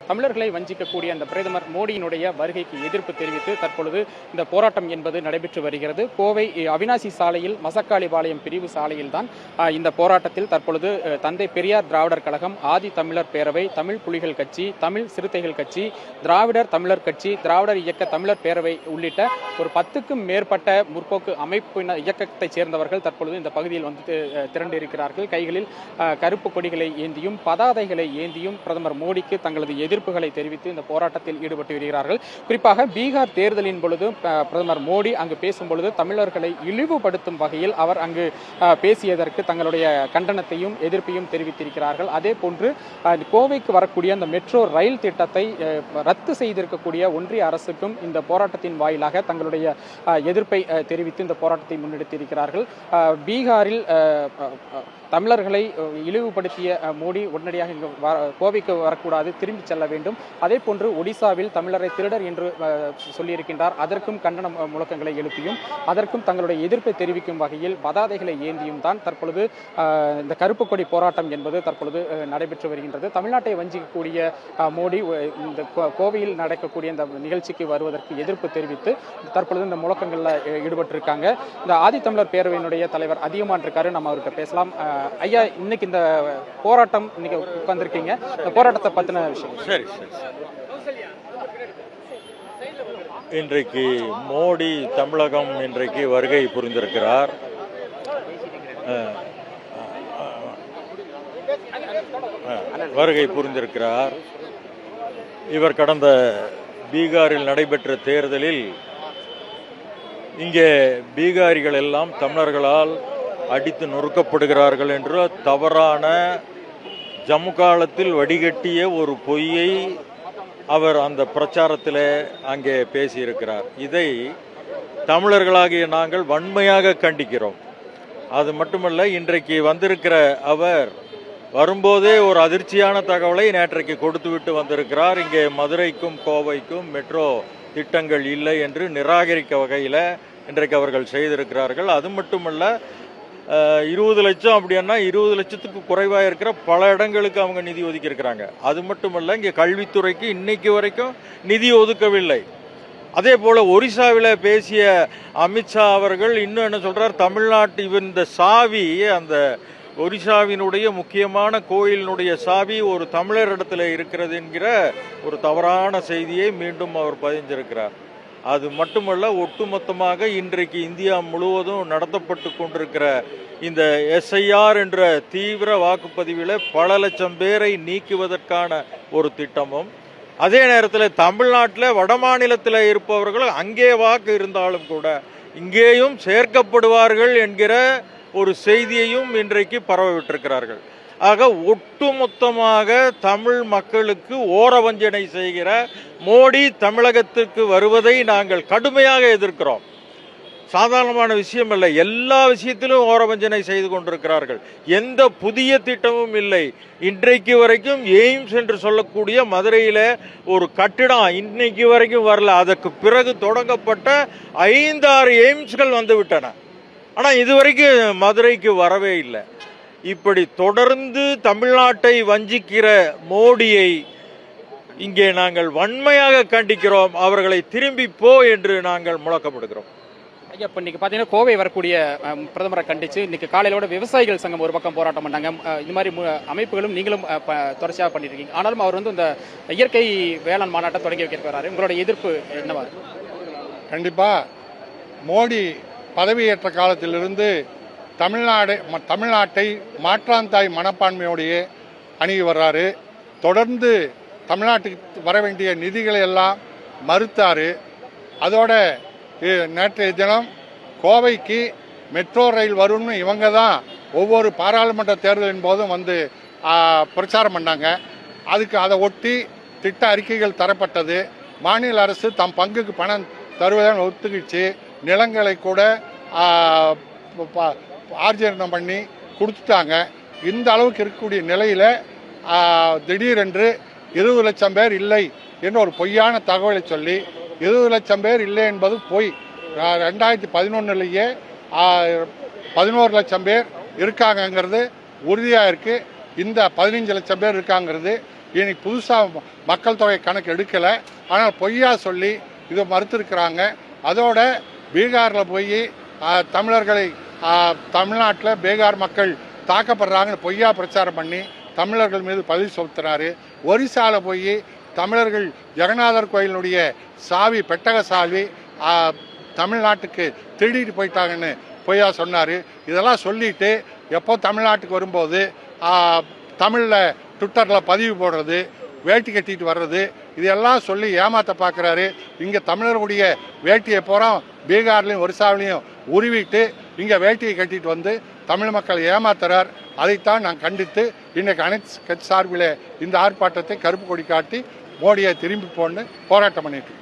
தமிழர்களை வஞ்சிக்கக்கூடிய அந்த பிரதமர் மோடியினுடைய வருகைக்கு எதிர்ப்பு தெரிவித்து தற்பொழுது இந்த போராட்டம் என்பது நடைபெற்று வருகிறது. கோவை அவினாசி சாலையில் மசக்காளிபாளையம் பிரிவு சாலையில் தான் இந்த போராட்டத்தில் தற்பொழுது தந்தை பெரியார் திராவிடர் கழகம், ஆதி தமிழர் பேரவை, தமிழ் புலிகள் கட்சி, தமிழ் சிறுத்தைகள் கட்சி, திராவிடர் தமிழர் கட்சி, திராவிடர் இயக்க தமிழர் பேரவை உள்ளிட்ட ஒரு 10க்கும் மேற்பட்ட முற்போக்கு அமைப்பு இயக்கத்தைச் சேர்ந்தவர்கள் தற்பொழுது இந்த பகுதியில் வந்து திரண்டிருக்கிறார்கள். கைகளில் கருப்பு கொடிகளை ஏந்தியும் பதாதைகளை ஏந்தியும் பிரதமர் மோடிக்கு தங்களது எதிர்ப்புகளை தெரிவித்து இந்த போராட்டத்தில் ஈடுபட்டு வருகிறார்கள். குறிப்பாக பீகார் தேர்தலின் பொழுது பிரதமர் மோடி அங்கு பேசும் பொழுது தமிழர்களை இழிவுபடுத்தும் வகையில் அவர் அங்கு பேசியதற்கு தங்களுடைய கண்டனத்தையும் எதிர்ப்பையும் தெரிவித்திருக்கிறார்கள். அதே போன்று கோவைக்கு வரக்கூடிய அந்த மெட்ரோ ரயில் திட்டத்தை ரத்து செய்திருக்கக்கூடிய ஒன்றிய அரசுக்கும் இந்த போராட்டத்தின் வாயிலாக தங்களுடைய எதிர்ப்பை தெரிவித்து இந்த போராட்டத்தை முன்னெடுத்திருக்கிறார்கள். பீகாரில் தமிழர்களை இழிவுபடுத்திய மோடி உடனடியாக இங்கு கோவைக்கு வரக்கூடாது, திரும்பி செல்ல வேண்டும். அதே போன்று ஒடிசாவில் தமிழரை திருடர் என்று சொல்லியிருக்கின்றார். அதற்கும் கண்டன முழக்கங்களை எழுப்பியும் அதற்கும் தங்களுடைய எதிர்ப்பை தெரிவிக்கும் வகையில் பதாதைகளை ஏந்தியும் தான் தற்பொழுது இந்த கருப்பு கொடி போராட்டம் என்பது தற்பொழுது நடைபெற்று வருகின்றது. தமிழ்நாட்டை வஞ்சிக்கக்கூடிய மோடி இந்த கோவையில் நடக்கக்கூடிய இந்த நிகழ்ச்சிக்கு வருவதற்கு எதிர்ப்பு தெரிவித்து தற்பொழுது இந்த முழக்கங்களில் ஈடுபட்டிருக்காங்க. இந்த ஆதித்தமிழர் பேரவையினுடைய தலைவர் அதிகமான் இருக்காரு, நம்ம அவர்கிட்ட பேசலாம். ஐயா, இன்னைக்கு இந்த போராட்டம் இன்னைக்கு உட்கார்ந்துருக்கீங்க, இந்த போராட்டத்தை பத்தின விஷயம். சரி, இன்றைக்கு மோடி தமிழகம் இன்றைக்கு வருகை புரிந்திருக்கிறார். இவர் கடந்த பீகாரில் நடைபெற்ற தேர்தலில் இங்கே பீகாரிகள் எல்லாம் தமிழர்களால் அடித்து நொறுக்கப்படுகிறார்கள் என்ற தவறான ஜம்மு காலத்தில் வடிகட்டிய ஒரு பொய்யை அவர் அந்த பிரச்சாரத்தில் அங்கே பேசியிருக்கிறார். இதை தமிழர்களாகிய நாங்கள் வன்மையாக கண்டிக்கிறோம். அது மட்டுமல்ல, இன்றைக்கு வந்திருக்கிற அவர் வரும்போதே ஒரு அதிர்ச்சியான தகவலை நேற்றைக்கு கொடுத்துவிட்டு வந்திருக்கிறார். இங்கே மதுரைக்கும் கோவைக்கும் மெட்ரோ திட்டங்கள் இல்லை என்று நிராகரிக்க வகையில் இன்றைக்கு அவர்கள் செய்திருக்கிறார்கள். அது மட்டுமல்ல, 20 லட்சம் அப்படின்னா 20 லட்சத்துக்கு குறைவாக இருக்கிற பல இடங்களுக்கு அவங்க நிதி ஒதுக்கி இருக்கிறாங்க. அது மட்டுமல்ல, இங்கே கல்வித்துறைக்கு இன்னைக்கு வரைக்கும் நிதி ஒதுக்கவில்லை. அதே போல ஒரிசாவில் பேசிய அமித்ஷா அவர்கள் இன்னும் என்ன சொல்றார், தமிழ்நாட்டு இந்த சாவி, அந்த ஒரிசாவினுடைய முக்கியமான கோயிலினுடைய சாவி ஒரு தமிழர் இடத்துல இருக்கிறது என்கிற ஒரு தவறான செய்தியை மீண்டும் அவர் பதிஞ்சிருக்கிறார். அது மட்டுமல்ல, ஒட்டுமொத்தமாக இன்றைக்கு இந்தியா முழுவதும் நடத்தப்பட்டு கொண்டிருக்கிற இந்த எஸ்ஐஆர் என்ற தீவிர வாக்குப்பதிவில் பல லட்சம் பேரை நீக்குவதற்கான ஒரு திட்டமும், அதே நேரத்தில் தமிழ்நாட்டில் வடமாநிலத்தில் இருப்பவர்கள் அங்கே வாக்கு இருந்தாலும் கூட இங்கேயும் சேர்க்கப்படுவார்கள் என்கிற ஒரு செய்தியையும் இன்றைக்கு பரவவிட்டிருக்கிறார்கள். ஆக ஒட்டுமொத்தமாக தமிழ் மக்களுக்கு ஓரவஞ்சனை செய்கிற மோடி தமிழகத்திற்கு வருவதை நாங்கள் கடுமையாக எதிர்க்கிறோம். சாதாரணமான விஷயம் இல்லை, எல்லா விஷயத்திலும் ஓரவஞ்சனை செய்து கொண்டிருக்கிறார்கள். எந்த புதிய திட்டமும் இல்லை. இன்றைக்கு வரைக்கும் எய்ம்ஸ் என்று சொல்லக்கூடிய மதுரையில் ஒரு கட்டிடம் இன்னைக்கு வரைக்கும் வரல. அதற்கு பிறகு தொடங்கப்பட்ட 5-6 எய்ம்ஸ்கள் வந்து விட்டன. ஆனால் இதுவரைக்கும் மதுரைக்கு வரவே இல்லை. இப்படி தொடர்ந்து தமிழ்நாட்டை வஞ்சிக்கிற மோடியை இங்கே நாங்கள் வன்மையாக கண்டிக்கிறோம். அவர்களை திரும்பி போ என்று நாங்கள் முழக்கமிடுகிறோம். ஐயா, இப்போ இன்னைக்கு பார்த்தீங்கன்னா கோவை வரக்கூடிய பிரதமரை கண்டித்து இன்னைக்கு காலையிலோட விவசாயிகள் சங்கம் ஒரு பக்கம் போராட்டம் பண்ணாங்க. இது மாதிரி அமைப்புகளும் நீங்களும் தொடர்ச்சியாக பண்ணிட்டு இருக்கீங்க. ஆனாலும் அவர் வந்து இந்த இயற்கை வேளாண் மாநாட்டை தொடங்கி வைக்க வர்றாரு. உங்களோட எதிர்ப்பு என்னவா? கண்டிப்பா மோடி பதவியேற்ற காலத்திலிருந்து தமிழ்நாட்டை மாற்றாந்தாய் மனப்பான்மையோடையே அணுகி வர்றாரு. தொடர்ந்து தமிழ்நாட்டுக்கு வர வேண்டிய நிதிகளை எல்லாம் மறுத்தாரு. அதோட நேற்றைய தினம் கோவைக்கு மெட்ரோ ரயில் வரும்னு இவங்க தான் ஒவ்வொரு பாராளுமன்ற தேர்தலின் போதும் வந்து பிரச்சாரம் பண்ணாங்க. அதை ஒட்டி திட்ட அறிக்கைகள் தரப்பட்டது. மாநில அரசு தம் பங்குக்கு பணம் தருவதாக ஒத்துக்கிச்சு. நிலங்களை கூட ஆர்ஜனம் பண்ணி கொடுத்துட்டாங்க. இந்த அளவுக்கு இருக்கக்கூடிய நிலையில் திடீரென்று 20 லட்சம் பேர் இல்லை என்று ஒரு பொய்யான தகவலை சொல்லி 20 லட்சம் பேர் இல்லை என்பது பொய். 2011 11 லட்சம் பேர் இருக்காங்கங்கிறது உறுதியாக இருக்குது. இந்த 15 லட்சம் பேர் இருக்காங்கிறது இன்னைக்கு புதுசாக மக்கள் தொகை கணக்கு எடுக்கலை, ஆனால் பொய்யா சொல்லி இதை மறுத்திருக்கிறாங்க. அதோட பீகாரில் போய் தமிழர்களை தமிழ்நாட்டில் பீகார் மக்கள் தாக்கப்படுறாங்கன்னு பொய்யா பிரச்சாரம் பண்ணி தமிழர்கள் மீது பதில் செலுத்தினார். ஒரிசாவில் போய் தமிழர்கள் ஜெகநாதர் கோயிலுடைய சாவி பெட்டக சாவி தமிழ்நாட்டுக்கு திருடிட்டு போயிட்டாங்கன்னு பொய்யா சொன்னார். இதெல்லாம் சொல்லிட்டு எப்போ தமிழ்நாட்டுக்கு வரும்போது தமிழில் ட்விட்டரில் பதிவு போடுறது, வேட்டி கட்டிட்டு வர்றது, இதெல்லாம் சொல்லி ஏமாற்ற பார்க்குறாரு. இங்கே தமிழர்களுடைய வேட்டியை பூரா பீகார்லேயும் ஒரிசாவிலையும் உருவிட்டு இங்கே வேட்டியை கட்டிட்டு வந்து தமிழ் மக்கள் ஏமாத்துறார். அதைத்தான் நான் கண்டித்து இன்றைக்கு அனைத்து கட்சி சார்பில் இந்த ஆர்ப்பாட்டத்தை கருப்பு கொடி காட்டி மோடியை திரும்பி போன்னு போராட்டம் பண்ணிட்டு